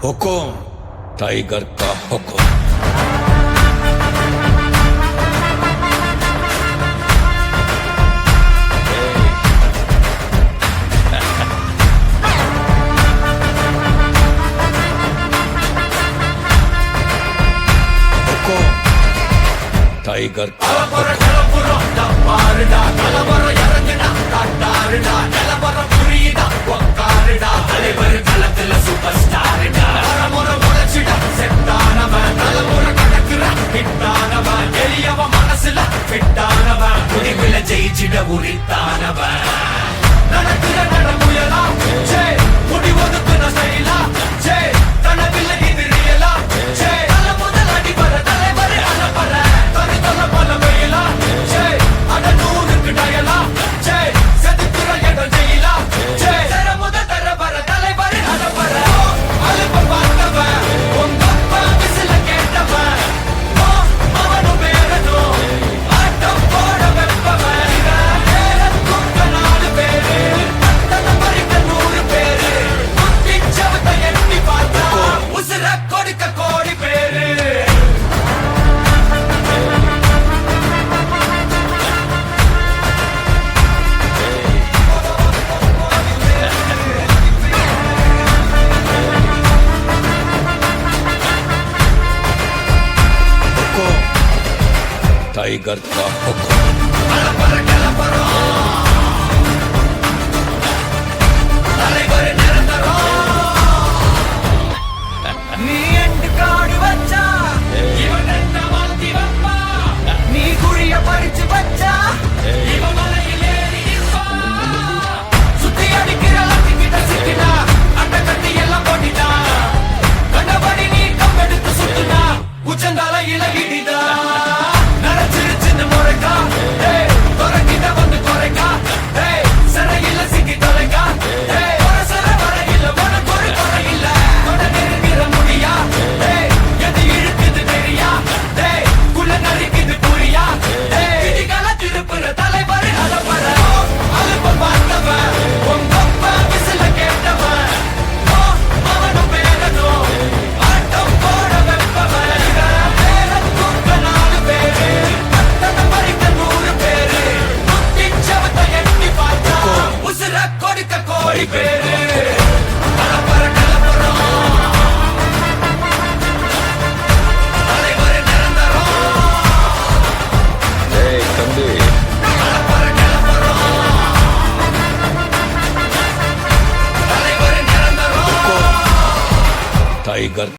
हुकुम tiger का हुकुम। Tiger का ஜெயிச்சிட உரித்தானவன் நடக்கிற நடமுயலா ஜே முடி ஒதுக்குன ஸ்டைலா ஜே கனவில்ல இது ரியலா ஜே தல முதல் அடி வர தலைவர் அலப்பற தனி தல பல வெயிலா ஜே அட நூறுக்கு டயலா ஜே செதுக்குற இடம் ஜெயிலா ஜே தர முதல் தர வர தலைவர் அலப்பற அலுப்ப பார்த்தவன் உங்க அப்பா விசில கேட்டவன் அவனும் பேரனும் ஆட்டம் போட வெப்பவன் टाइगर का हुक्म। நீ எண்டு காடு வச்சா இவன் என்ன மாத்தி வப்பா நீ குழிய பறிச்சு வச்சா இவன் மலையில் ஏறி நிற்பா சுத்தி அடிக்கிற லத்திக்கிட்ட சிக்கினா அட்ட கட்டி எல்லாம் போட்டிட்டா கண்டபடி நீ கம்பெடுத்து சுத்துனா உச்சந்தால இலகிடிதா நரச்சிருச்சுன்னு முறைக்கா துறக்கிட்ட வந்து குறைக்கா சிறையில சிக்கி தொலைக்கா சர வரையில உனக்கு ஒரு குறை இல்ல தொட நெருங்கிற முடியா எது இழுக்குது தெரியா குள்ள நறுக்குது புரியா விதிகள திருப்புற தலைவர் அலப்பற அலுப்ப பார்த்தவன் உங்க அப்பா விசில கேட்டவன் அவனும் பேரனும் ஆட்டம் போட வெப்பவன் பேரன் தூக்க 4 பேரு பட்டத பறிக்க 100 பேரு முத்தி சவத்தை எட்டி பார்த்தா உசுர கொடுக்க கோடி பேரு அலப்பற கலப்பறம் தலைவர் நிரந்தரம் தம்பி அலப்பற கலப்பறம் தலைவர் நிரந்தரம் टाइगर